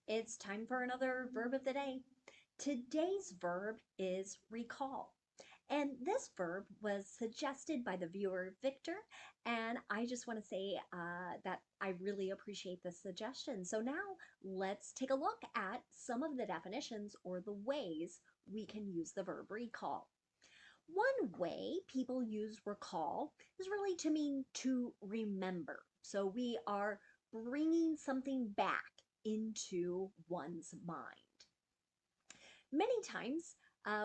It's time for another verb of the day. Today's verb is recall. And this verb was suggested by the viewer Victor, and I just want to say that I really appreciate the suggestion. So now let's take a look at some of the definitions or the ways we can use the verb recall. One way people use recall is really to mean to remember. So we are bringing something back into one's mind. Many times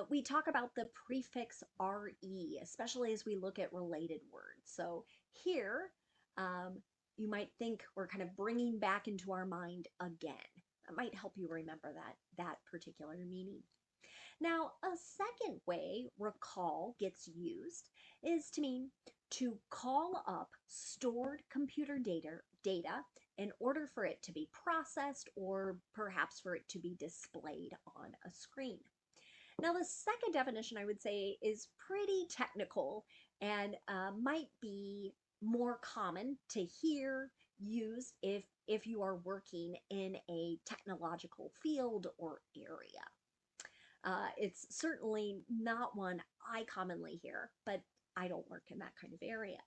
we talk about the prefix re, especially as we look at related words. So here um, you might think we're kind of bringing back into our mind again. That might help you remember that particular meaning. Now, a second way recall gets used is to mean to call up stored computer data in order for it to be processed or perhaps for it to be displayed on a screen. Now, the second definition I would say is pretty technical and might be more common to hear used if you are working in a technological field or area. It's certainly not one I commonly hear, but I don't work in that kind of area.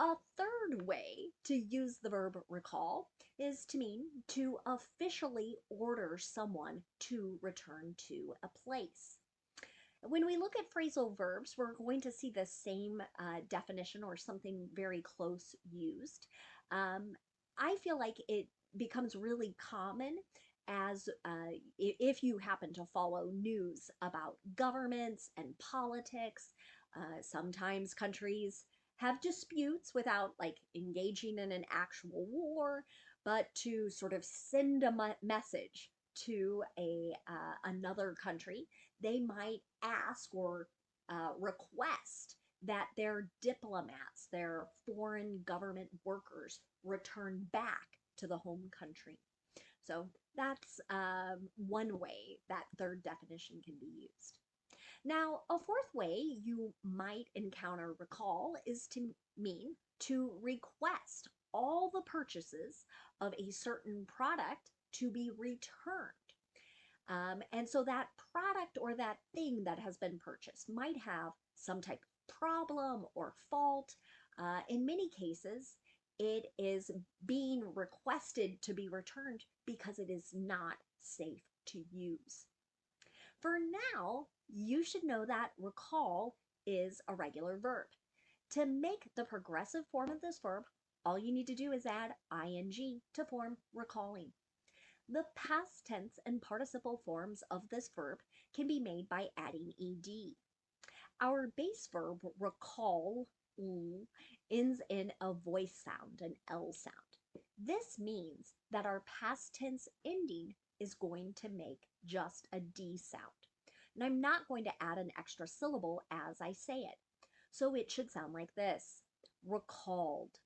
A third way to use the verb recall is to mean to officially order someone to return to a place. When we look at phrasal verbs, we're going to see the same definition or something very close used. I feel like it becomes really common as if you happen to follow news about governments and politics. Sometimes countries have disputes without like engaging in an actual war, but to sort of send a message to a another country, they might ask or request that their diplomats, their foreign government workers, return back to the home country. So that's one way that third definition can be used. Now, a fourth way you might encounter recall is to mean to request all the purchases of a certain product to be returned. And so that product or that thing that has been purchased might have some type of problem or fault. In many cases, it is being requested to be returned because it is not safe to use. For now, you should know that recall is a regular verb. To make the progressive form of this verb, all you need to do is add ing to form recalling. The past tense and participle forms of this verb can be made by adding ed. Our base verb recall ends in a voice sound, an L sound. This means that our past tense ending is going to make just a D sound. And I'm not going to add an extra syllable as I say it. So it should sound like this: recalled,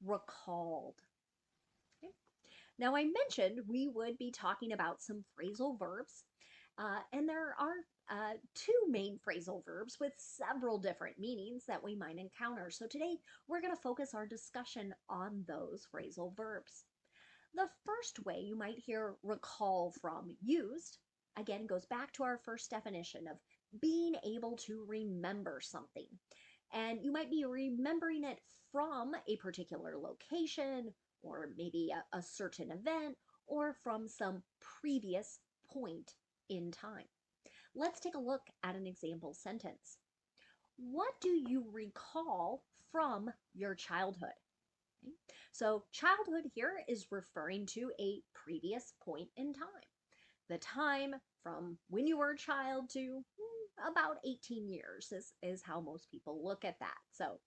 recalled. Okay. Now, I mentioned we would be talking about some phrasal verbs, and there are two main phrasal verbs with several different meanings that we might encounter. So today we're going to focus our discussion on those phrasal verbs. The first way you might hear recall from used, again, goes back to our first definition of being able to remember something. And you might be remembering it from a particular location, or maybe a certain event, or from some previous point in time. Let's take a look at an example sentence. What do you recall from your childhood? Okay. So childhood here is referring to a previous point in time. The time from when you were a child to about 18 years is how most people look at that. So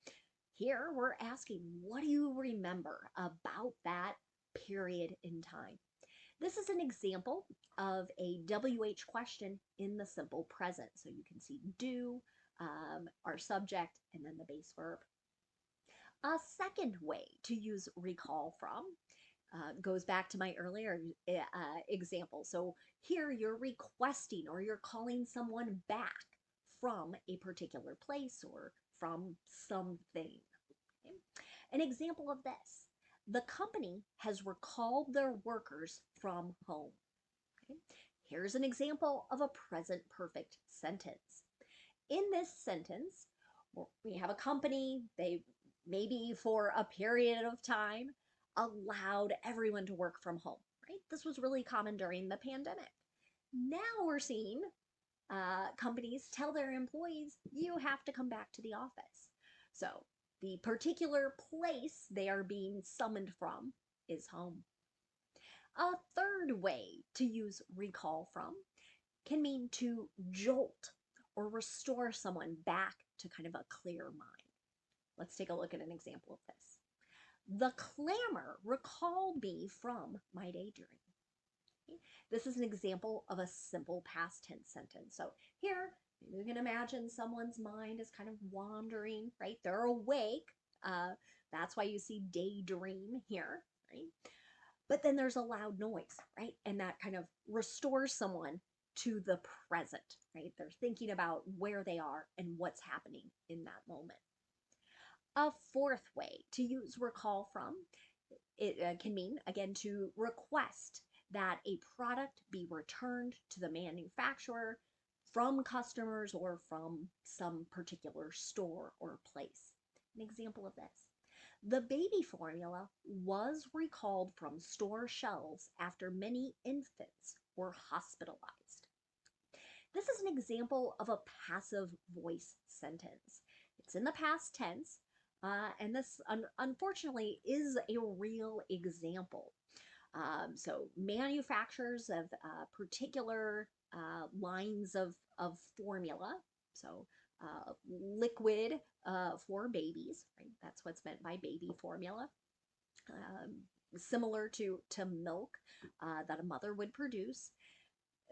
here we're asking, what do you remember about that period in time? This is an example of a WH question in the simple present. So you can see do, our subject, and then the base verb. A second way to use recall from goes back to my earlier example. So here you're requesting or you're calling someone back from a particular place or from something. Okay? An example of this: The company has recalled their workers from home. Okay? Here's an example of a present perfect sentence. In this sentence, we have a company, they maybe for a period of time allowed everyone to work from home, right? This was really common during the pandemic. Now we're seeing companies tell their employees, you have to come back to the office. So the particular place they are being summoned from is home. A third way to use recall from can mean to jolt or restore someone back to kind of a clear mind. Let's take a look at an example of this. The clamor recalled me from my daydream. Okay? This is an example of a simple past tense sentence. So here, you can imagine someone's mind is kind of wandering, right? They're awake. That's why you see daydream here, right? But then there's a loud noise, right? And that kind of restores someone to the present, right? They're thinking about where they are and what's happening in that moment. A fourth way to use recall from, it can mean, again, to request that a product be returned to the manufacturer from customers or from some particular store or place. An example of this. The baby formula was recalled from store shelves after many infants were hospitalized. This is an example of a passive voice sentence. It's in the past tense, and this unfortunately is a real example. So manufacturers of particular lines of formula, so liquid for babies, right? That's what's meant by baby formula. Similar to milk that a mother would produce,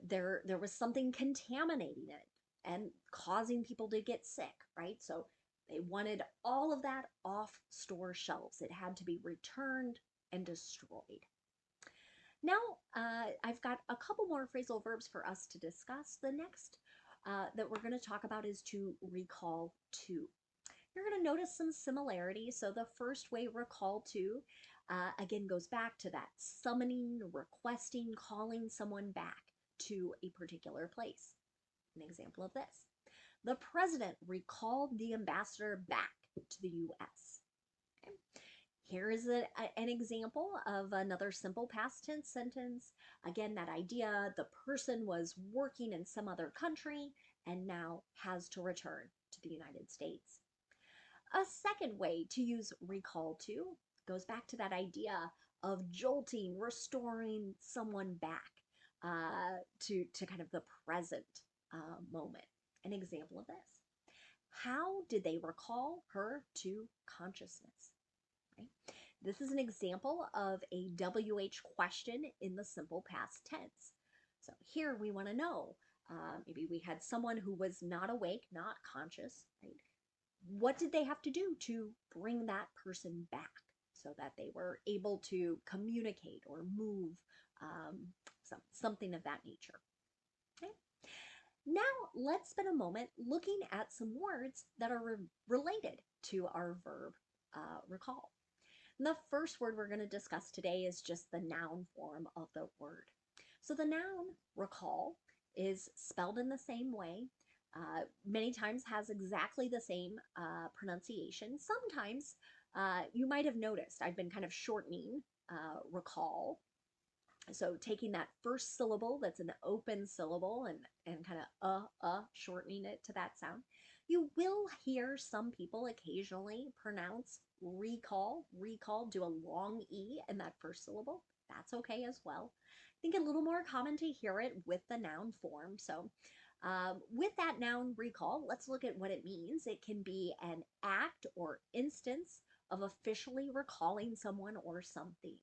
there was something contaminating it and causing people to get sick, right? So they wanted all of that off store shelves. It had to be returned and destroyed. Now, I've got a couple more phrasal verbs for us to discuss. The next that we're going to talk about is to recall to. You're going to notice some similarities. So the first way, recall to, again, goes back to that summoning, requesting, calling someone back to a particular place. An example of this. The president recalled the ambassador back to the U.S. Okay. Here is an example of another simple past tense sentence. Again, that idea, the person was working in some other country and now has to return to the United States. A second way to use recall to goes back to that idea of jolting, restoring someone back to kind of the present moment. An example of this. How did they recall her to consciousness? Right? This is an example of a WH question in the simple past tense. So here we want to know, maybe we had someone who was not awake, not conscious, right? What did they have to do to bring that person back so that they were able to communicate or move, something of that nature? Okay. Now let's spend a moment looking at some words that are related to our verb recall. And the first word we're going to discuss today is just the noun form of the word. So the noun recall is spelled in the same way. Many times has exactly the same pronunciation. Sometimes you might have noticed I've been kind of shortening recall. So taking that first syllable that's an open syllable and kind of shortening it to that sound. You will hear some people occasionally pronounce recall, do a long E in that first syllable. That's okay as well. I think a little more common to hear it with the noun form. So with that noun recall, let's look at what it means. It can be an act or instance of officially recalling someone or something.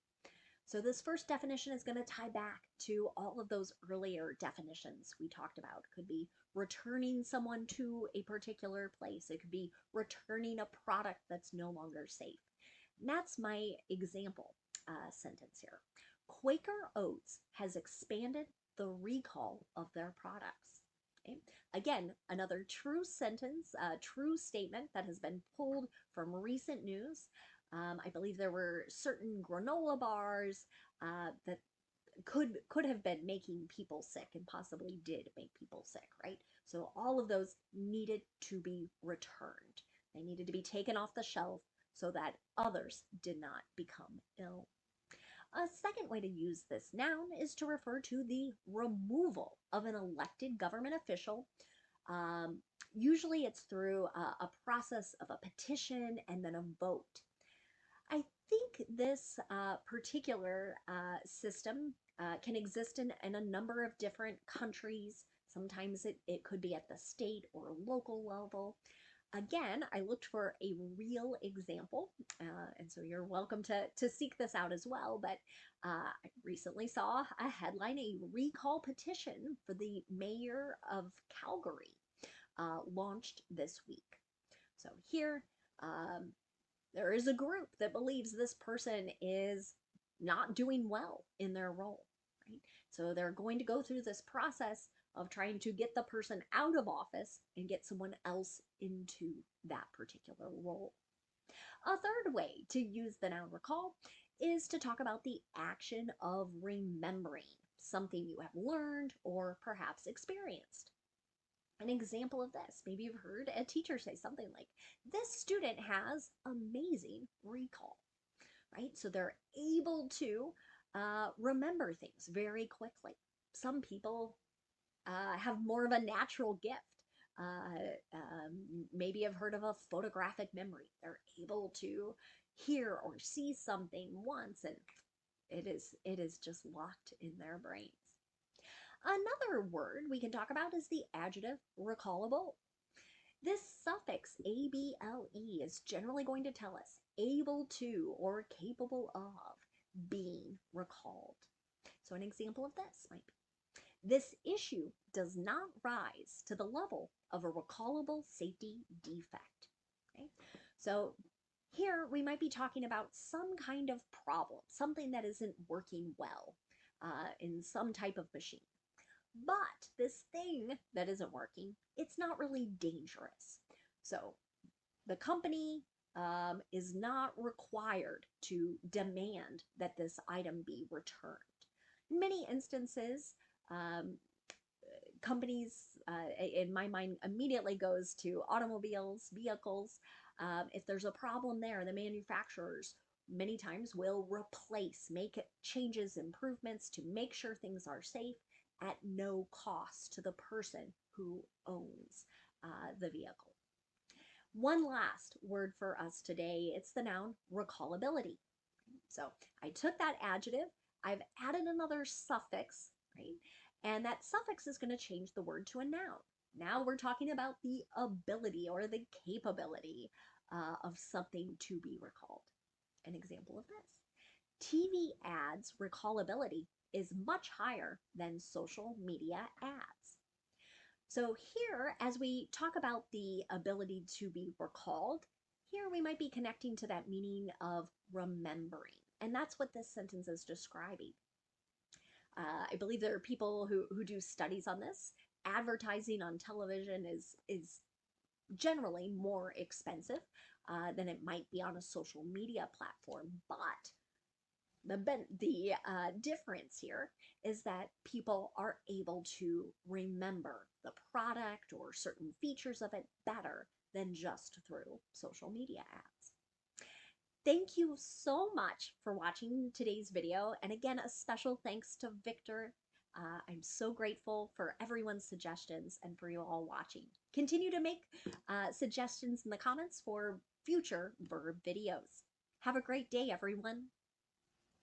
So this first definition is going to tie back to all of those earlier definitions we talked about. It could be returning someone to a particular place. It could be returning a product that's no longer safe. And that's my example sentence here. Quaker Oats has expanded the recall of their products. Okay. Again, another true sentence, true statement that has been pulled from recent news. I believe there were certain granola bars that could have been making people sick and possibly did make people sick, right? So all of those needed to be returned. They needed to be taken off the shelf so that others did not become ill. A second way to use this noun is to refer to the removal of an elected government official. Um, Usually it's through a process of a petition and then a vote. I think this particular system can exist in a number of different countries. Sometimes it could be at the state or local level. Again, I looked for a real example, and so you're welcome to seek this out as well. But I recently saw a headline, a recall petition for the mayor of Calgary launched this week. So here, um, there is a group that believes this person is not doing well in their role, right? So they're going to go through this process of trying to get the person out of office and get someone else into that particular role. A third way to use the noun recall is to talk about the action of remembering something you have learned or perhaps experienced. An example of this, maybe you've heard a teacher say something like, this student has amazing recall, right? So they're able to remember things very quickly. Some people have more of a natural gift. Maybe I've heard of a photographic memory. They're able to hear or see something once and it is just locked in their brains. Another word we can talk about is the adjective recallable. This suffix able is generally going to tell us able to or capable of being recalled. So an example of this might be, this issue does not rise to the level of a recallable safety defect. Okay? So here we might be talking about some kind of problem, something that isn't working well in some type of machine. But this thing that isn't working, it's not really dangerous. So the company is not required to demand that this item be returned. In many instances, um, companies, in my mind, immediately goes to automobiles, vehicles. If there's a problem there, the manufacturers many times will replace, make changes, improvements to make sure things are safe at no cost to the person who owns the vehicle. One last word for us today, it's the noun recallability. So I took that adjective, I've added another suffix, right? And that suffix is going to change the word to a noun. Now we're talking about the ability or the capability of something to be recalled. An example of this. TV ads recallability is much higher than social media ads. So here, as we talk about the ability to be recalled, here we might be connecting to that meaning of remembering. And that's what this sentence is describing. I believe there are people who do studies on this. Advertising on television is generally more expensive than it might be on a social media platform. But the difference here is that people are able to remember the product or certain features of it better than just through social media ads. Thank you so much for watching today's video. And again, a special thanks to Victor. I'm so grateful for everyone's suggestions and for you all watching. Continue to make suggestions in the comments for future verb videos. Have a great day, everyone.